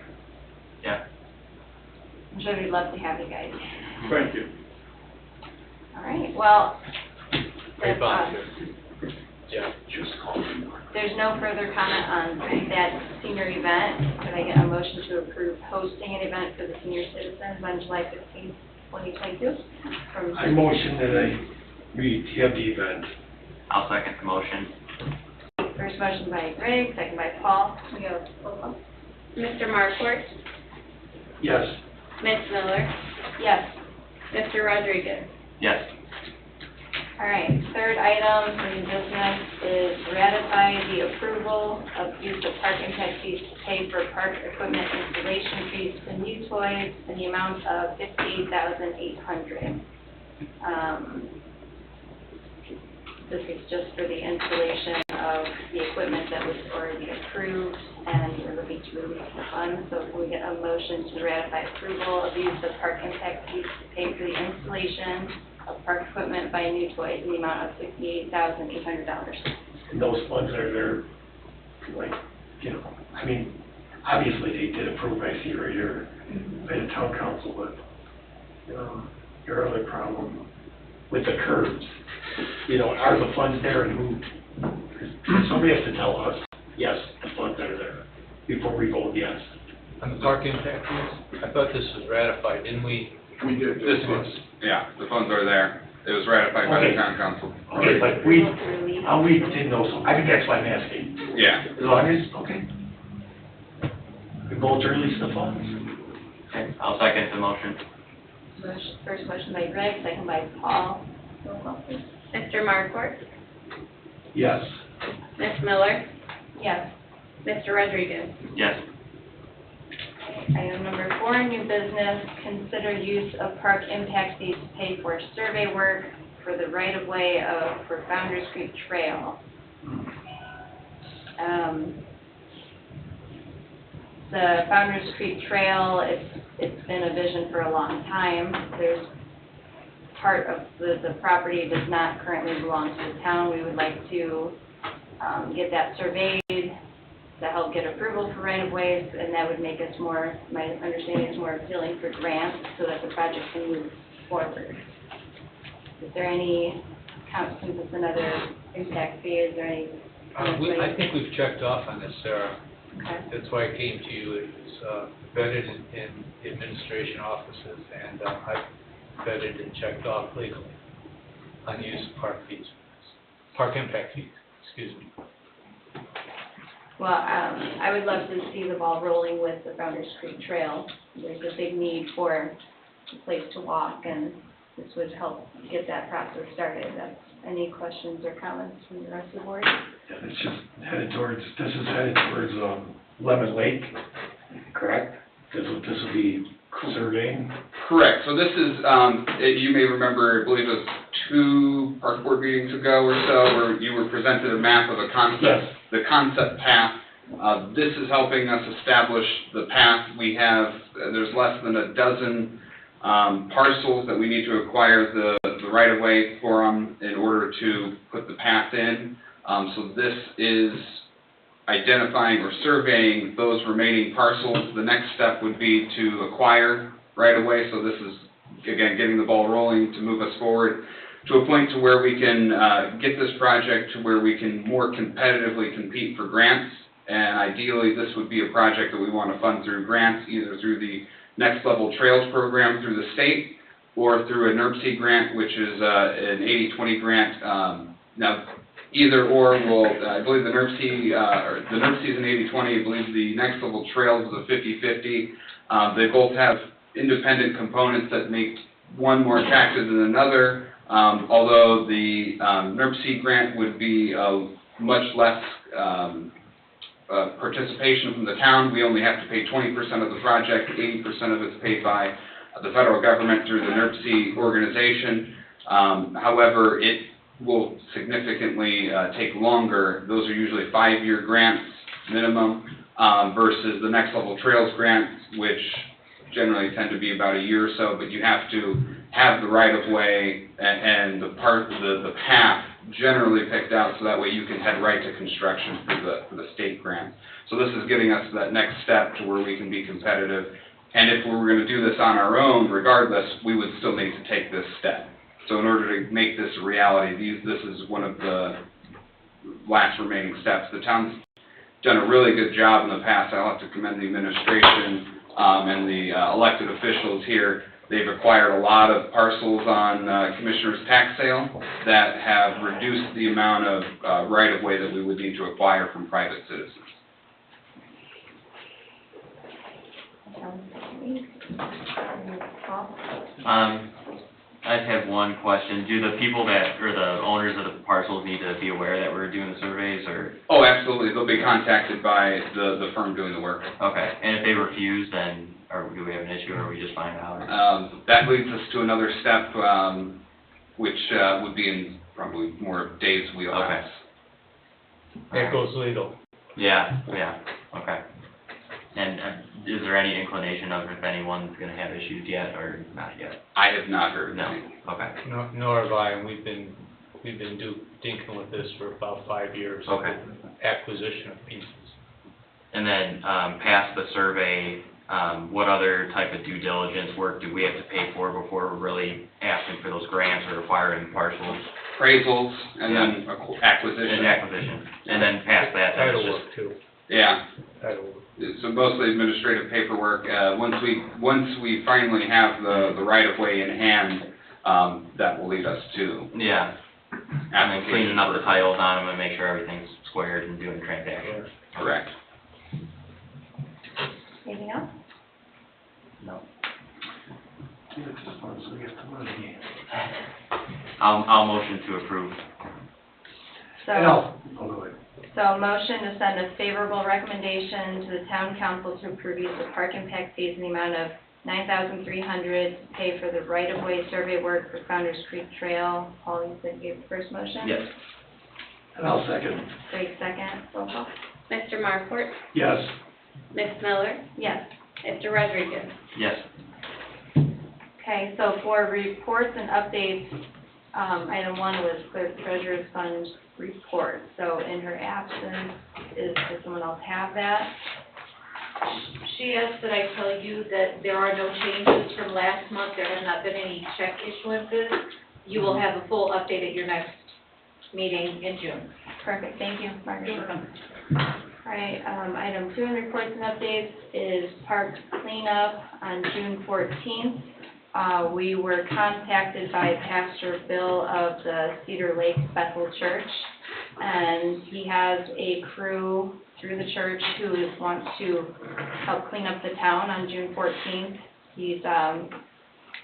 Yeah. I'm sure we'd love to have you guys. Thank you. All right, well, Great that's, volunteer. Yeah. there's no further comment on that senior event. Could I get a motion to approve hosting an event for the senior citizens on July 15th, 2022? I motion that we have the event. I'll second the motion. First motion by Greg, second by Paul. We go roll call. Mr. Markort, Yes. Ms. Miller, Yes. Mr. Rodriguez. Yes. All right, third item for new business is ratify the approval of use of park impact fees to pay for park equipment installation fees to New Toys in the amount of $58,800. This is just for the installation of the equipment that was already approved, and we're looking to release the funds. So can we get a motion to ratify approval of use of park impact fees to pay for the installation of park equipment by New Toys in the amount of $58,800? And those funds are there, like, I mean, obviously they did approve, I see right here, by the town council, but, your other problem with the curbs, are the funds there, and who, somebody has to tell us, yes, the funds are there, before we vote yes. On the park impact fees, I thought this was ratified, didn't we? We did. This was, yeah, the funds are there. It was ratified by the town council. Okay, but we didn't know, so I think that's why I'm asking. Yeah. As long as, okay. We vote to release the funds. Okay, I'll second the motion. First motion by Greg, second by Paul. Roll call, please. Mr. Markort, Yes. Ms. Miller, Yes. Mr. Rodriguez. Yes. Item number 4, new business, consider use of park impact fees to pay for survey work for the right-of-way for Founders Creek Trail. The Founders Creek Trail, it's been a vision for a long time. There's part of the property does not currently belong to the town. We would like to get that surveyed to help get approval for right-of-ways, and that would make us more, my understanding is more appealing for grants so that the project can move forward. Is there any, since it's another impact fee, is there any? I think we've checked off on this, Sarah. Okay. That's why I came to you. It was vetted in the administration offices, and I've vetted and checked off legally on use of park fees, park impact fees, excuse me. Well, I would love to see the ball rolling with the Founders Creek Trail. There's a big need for a place to walk, and this would help get that process started. Any questions or comments from the rest of the board? Yeah, it's just headed towards, this is headed towards Lemon Lake, correct? This will be surveying? Correct, so this is, you may remember, I believe it was 2 park board meetings ago or so, where you were presented a map of a concept, Yes. the concept path. This is helping us establish the path. We have, there's less than a dozen parcels that we need to acquire the right-of-way for in order to put the path in. So this is identifying or surveying those remaining parcels. The next step would be to acquire right-of-way, so this is, again, getting the ball rolling to move us forward to a point to where we can get this project to where we can more competitively compete for grants. And ideally, this would be a project that we want to fund through grants, either through the Next Level Trails program through the state, or through a NERC grant, which is an 80-20 grant. Now, either or will, I believe the NERC, or the NERC is an 80-20, I believe the Next Level Trails is a 50-50. They both have independent components that make one more attractive than another, although the NERC grant would be much less participation from the town. We only have to pay 20% of the project, 80% of it's paid by the federal government through the NERC organization. However, it will significantly take longer. Those are usually 5-year grants minimum versus the Next Level Trails grants, which generally tend to be about a year or so, but you have to have the right-of-way and the path generally picked out so that way you can head right to construction for the state grant. So this is getting us to that next step to where we can be competitive. And if we were going to do this on our own, regardless, we would still need to take this step. So in order to make this a reality, this is one of the last remaining steps. The town's done a really good job in the past. I'll have to commend the administration and the elected officials here. They've acquired a lot of parcels on Commissioner's tax sale that have reduced the amount of right-of-way that we would need to acquire from private citizens. I just have one question. Do the people or the owners of the parcels need to be aware that we're doing the surveys, or? Oh, absolutely. They'll be contacted by the firm doing the work. Okay, and if they refuse, then do we have an issue, or we just find out? That leads us to another step, which would be in probably more Dave's wheelhouse. Okay. It goes legal. Yeah, okay. And is there any inclination of if anyone's gonna have issues yet, or not yet? I have not heard. No, okay. Nor have I, and we've been dinking with this for about 5 years. Okay. Acquisition of pieces. And then, past the survey, what other type of due diligence work do we have to pay for before we're really asking for those grants or acquiring parcels? Appraisals, and then acquisition. And then past that, then Title it's work just... too. Yeah. Title work. So mostly administrative paperwork. Once we finally have the right-of-way in hand, that will lead us to. Yeah. And then cleaning up the titles on them and make sure everything's squared and doing transactions. Correct. Anything else? No. Give it to us, so we get the money. I'll motion to approve. So, Oh, go ahead. so a motion to send a favorable recommendation to the town council to approve use of park impact fees in the amount of $9,300 to pay for the right-of-way survey work for Founder's Creek Trail. Paul, you said you gave the first motion? Yes. And I'll second. Greg, second. Roll call. Mr. Markort, Yes. Ms. Miller, Yes. Mr. Rodriguez. Yes. Okay, so for reports and updates, item 1 was clerk treasurer's fund report. So in her absence, does someone else have that? She asked that I tell you that there are no changes from last month. There have not been any check issuances. You will have a full update at your next meeting in June. Perfect, thank you, Margaret. All right, item 2 in reports and updates is park cleanup on June 14th. We were contacted by Pastor Bill of the Cedar Lake Bethel Church, and he has a crew through the church who wants to help clean up the town on June 14th. He's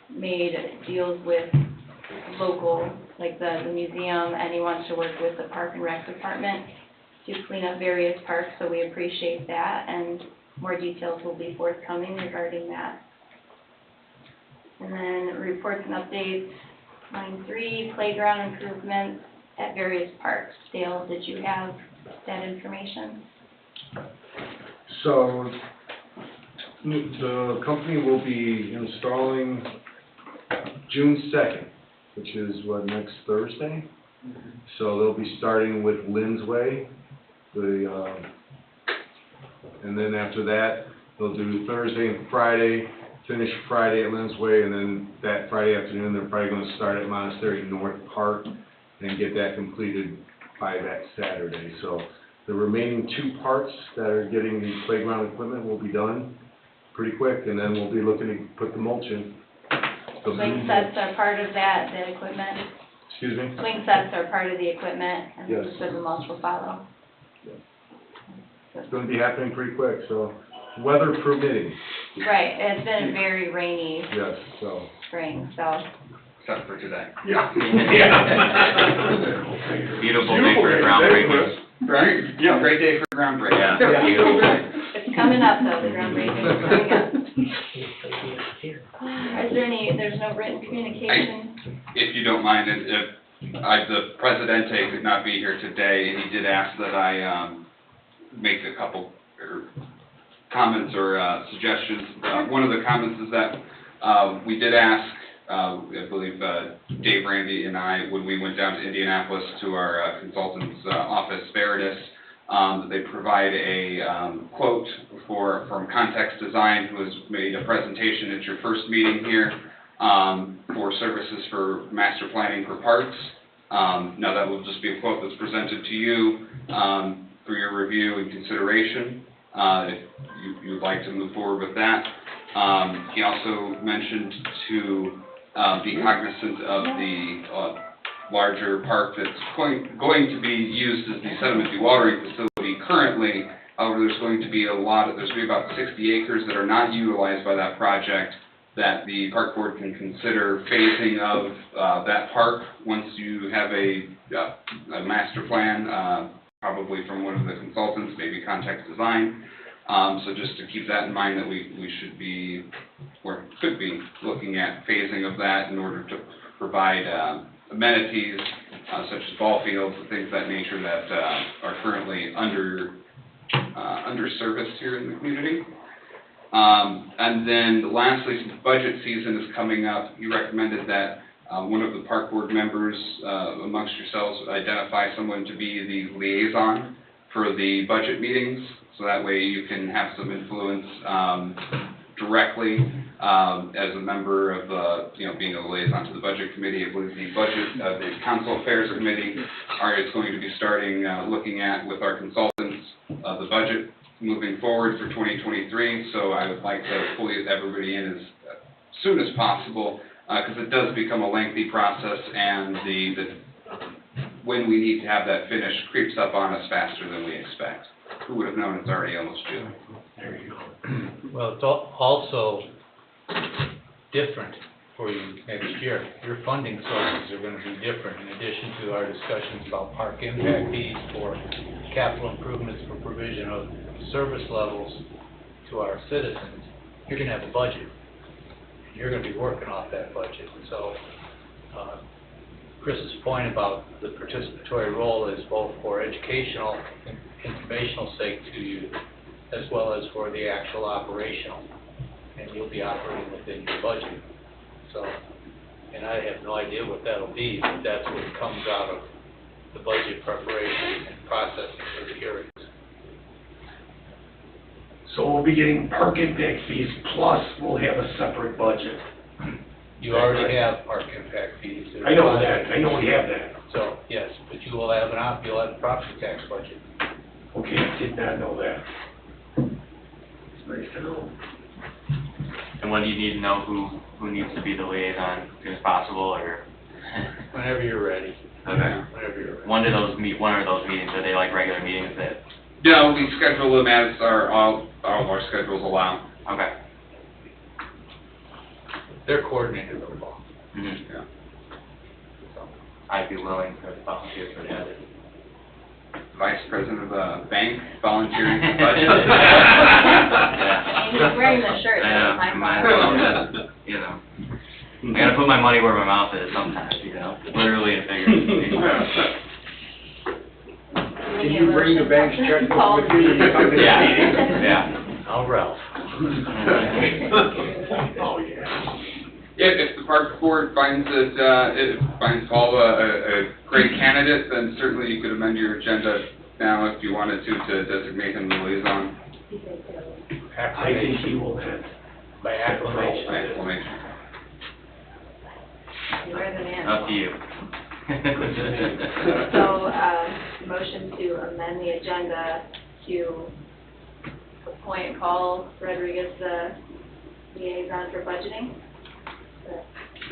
made deals with local, like the museum, and he wants to work with the Park and Rec Department to clean up various parks, so we appreciate that, and more details will be forthcoming regarding that. And then reports and updates, line 3, playground improvements at various parks. Dale, did you have that information? So, the company will be installing June 2nd, which is what, next Thursday? So they'll be starting with Lynn's Way, and then after that, they'll do Thursday and Friday, finish Friday at Lynn's Way, and then that Friday afternoon, they're probably gonna start at Monastery North Park and get that completed by that Saturday. So the remaining 2 parts that are getting the playground equipment will be done pretty quick, and then we'll be looking to put the mulch in. Swing sets are part of that equipment. Excuse me? Swing sets are part of the equipment, and Yes. the mulch will follow. It's gonna be happening pretty quick, so weather permitting, Right, it's been a very rainy yes, so. spring, so. Except for today. Yeah. Beautiful day for groundbreaking. Right? Yeah, great day for groundbreaking. Yeah, beautiful day. It's coming up though, the groundbreaking is coming up. Is there there's no written communication? If you don't mind, the Presidente could not be here today, and he did ask that I make a couple comments or suggestions. One of the comments is that we did ask, I believe Dave, Randy, and I, when we went down to Indianapolis to our consultant's office, Veritas, that they provide a quote from Context Design, who has made a presentation at your first meeting here for services for master planning for parks. Now that will just be a quote that's presented to you for your review and consideration, if you'd like to move forward with that. He also mentioned to be cognizant of the larger park that's going to be used as the sediment dewatering facility currently. However, there's going to be about 60 acres that are not utilized by that project that the park board can consider phasing of that park once you have a master plan, probably from one of the consultants, maybe Context Design. So just to keep that in mind, that we should be, or could be, looking at phasing of that in order to provide amenities such as ball fields and things of that nature that are currently underserviced here in the community. And then lastly, since budget season is coming up, you recommended that one of the park board members amongst yourselves identify someone to be the liaison for the budget meetings, so that way you can have some influence directly as a member of, being a liaison to the budget committee. I believe the council affairs committee is going to be starting looking at, with our consultants, the budget moving forward for 2023. So I would like to pull everybody in as soon as possible, because it does become a lengthy process, and when we need to have that finished creeps up on us faster than we expect. Who would have known it's already almost June? There you go. Well, it's also different for you next year. Your funding sources are going to be different. In addition to our discussions about park impact fees for capital improvements for provision of service levels to our citizens, you're going to have a budget. You're going to be working off that budget. So Chris's point about the participatory role is both for educational and informational sake to you, as well as for the actual operational. And you'll be operating within your budget. So, and I have no idea what that'll be, but that's what comes out of the budget preparation and processing for the hearings. So we'll be getting park impact fees, plus we'll have a separate budget. You already have park impact fees. I know that, I know we have that. So, yes, but you will have you'll have a property tax budget. Okay, I did not know that. It's nice to know. And when do you need to know who needs to be the liaison, as soon as possible, or? Whenever you're ready. Okay. Whenever you're ready. When are those meetings, are they like regular meetings that? No, we schedule them as all of our schedules allow. Okay. They're coordinated with law. Mm-hmm. Yeah. So, I'd be willing to volunteer for that. Vice president of a bank volunteering for budget. And he's wearing the shirt, I that's know, my I might fault. as well, you know. I gotta put my money where my mouth is sometimes, you know, literally and figuratively. Can you bring the bank's checkbook with you when you come to the meeting? Yeah. Oh, Ralph. Oh, yeah. If the park board finds that, it finds Paul a great candidate, then certainly you could amend your agenda now if you wanted to designate him the liaison I think he will then. By acclamation. by acclamation. You are the man. Up to you. So, motion to amend the agenda to appoint Paul Rodriguez the liaison for budgeting.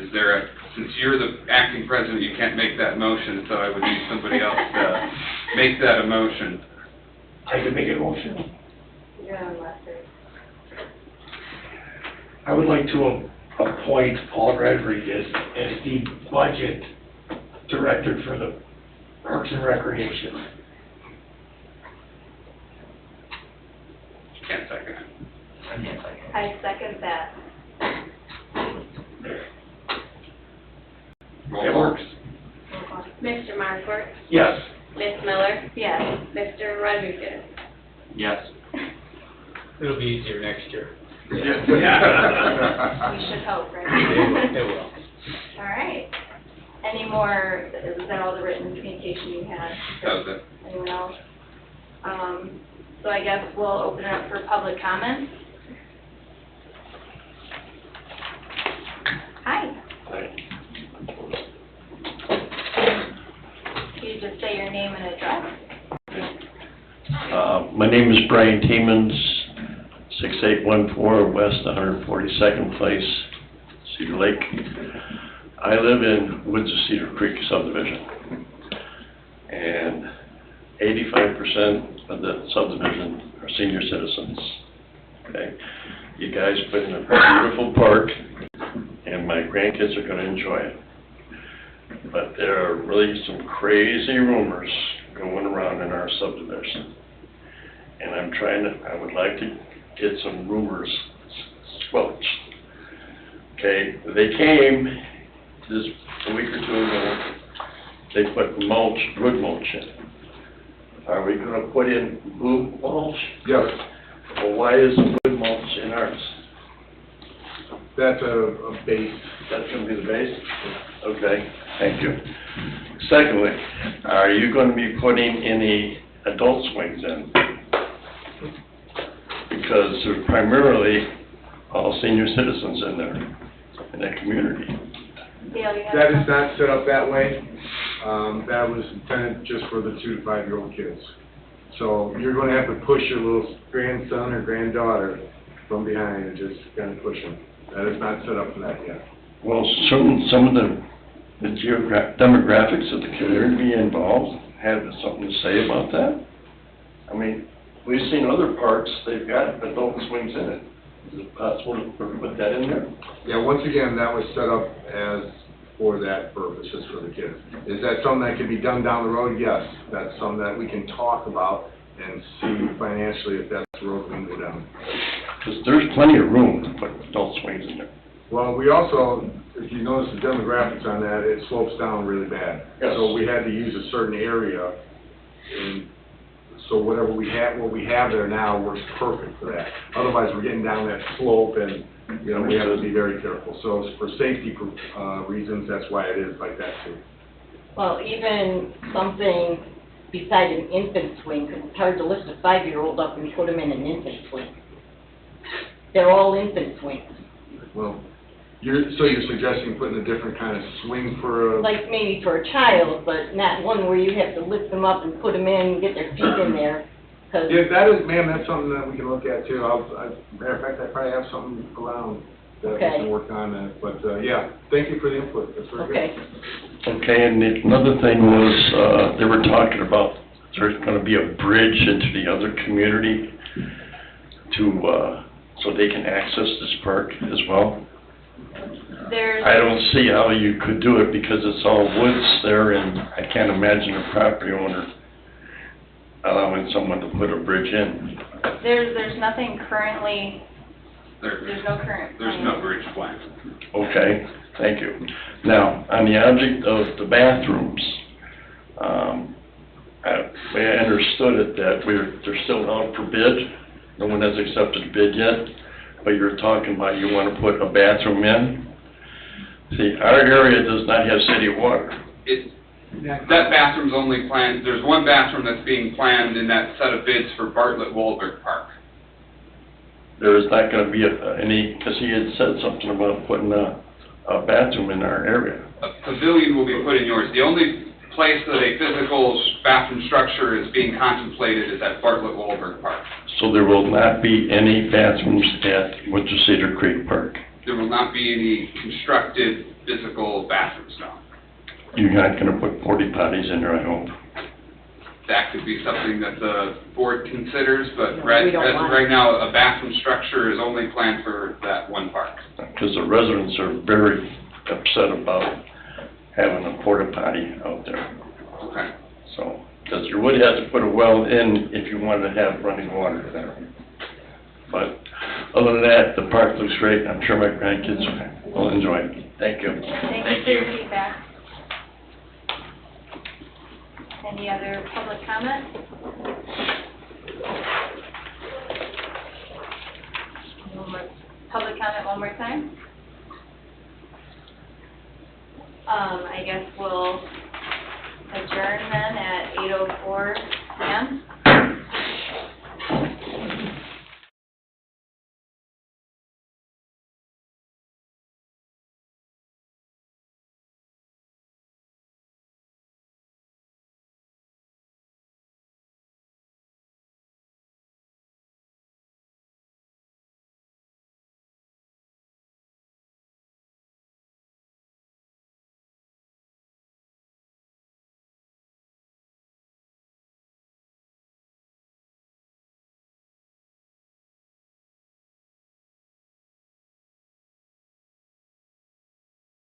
Is there since you're the acting president, you can't make that motion, so I would need somebody else to make that a motion. I can make a motion. You're on Lester. I would like to appoint Paul Rodriguez as the budget director for the Parks and Recreation. Can't second it. I second that. It works. Mr. Markort, Yes. Ms. Miller, Yes. Mr. Rodriguez. Yes. It'll be easier next year. We should hope, right? It will. All right. Any more, is that all the written communication you had? That was it. Anyone else? So I guess we'll open it up for public comment. Hi. Can you just say your name and address? My name is Brian Tiemens, 6814 West 142nd Place, Cedar Lake. I live in Woods of Cedar Creek subdivision, and 85% of the subdivision are senior citizens. Okay, you guys put in a beautiful park, and my grandkids are going to enjoy it. But there are really some crazy rumors going around in our subdivision. And I would like to get some rumors squelched. Okay, they came a week or two ago, they put mulch, wood mulch in. Are we gonna put in blue mulch? Yes, Well, why is the wood mulch in ours? that's a base. That's gonna be the base? Okay, thank you. Secondly, are you gonna be putting any adult swings in? Because they're primarily all senior citizens in there, in that community. Dale, you have That is something? not set up that way. That was intended just for the 2 to 5 year old kids. So you're gonna have to push your little grandson or granddaughter from behind and just kind of push them. That is not set up for that yet. Well, shouldn't some of the demographics of the community involved have something to say about that? I mean, we've seen other parks, they've got adult swings in it. Is it possible to put that in there? Yeah, once again, that was set up as for that purpose, just for the kids. Is that something that can be done down the road? Yes. That's something that we can talk about and see financially if that's the road we can go down. Because there's plenty of room to put adult swings in there. Well, we also, if you notice the demographics on that, it slopes down really bad. Yes. So we had to use a certain area, and so whatever we have, what we have there now works perfect for that. Otherwise, we're getting down that slope, and, you know, we have to be very careful. So for safety reasons, that's why it is like that too. Well, even something beside an infant swing, 'cause it's hard to lift a 5-year-old up and put him in an infant swing. They're all infant swings. Well, you're suggesting putting a different kind of swing for a... Like maybe for a child, but not one where you have to lift them up and put them in, get their feet in there, 'cause... Yeah, that is, ma'am, that's something that we can look at too. Matter of fact, I probably have something around that we can work on that. But, yeah, thank you for the input. That's very good. Okay. Okay, and another thing was, they were talking about there's gonna be a bridge into the other community to, so they can access this park as well. I don't see how you could do it because it's all woods there, and I can't imagine a property owner allowing someone to put a bridge in. There's nothing currently, There's there's no current plan. no bridge plan. Okay, Thank you. Now, on the object of the bathrooms, I understood it that they're still out for bid. No one has accepted a bid yet, but you're talking about you want to put a bathroom in. See, our area does not have city water. That bathroom's only planned, there's one bathroom that's being planned in that set of bids for Bartlett Wahlberg Park. There is not going to be any, because he had said something about putting a bathroom in our area. A pavilion will be put in yours. The only place that a physical bathroom structure is being contemplated is at Bartlett Wahlberg Park. So there will not be any bathrooms at Winter Cedar Creek Park. There will not be any constructed physical bathrooms, no. You're not going to put porta potties in there, I hope. That could be something that the board considers, but No, right, we don't as of want right now, a bathroom structure is only planned for that one park. Because the residents are very upset about having a porta potty out there. Okay. So, because you would have to put a well in if you wanted to have running water there. But other than that, the park looks great. I'm sure my grandkids will enjoy it. Thank you. Thank you for your feedback. Any other public comment? Public comment one more time? I guess we'll adjourn then at 8:04 p.m.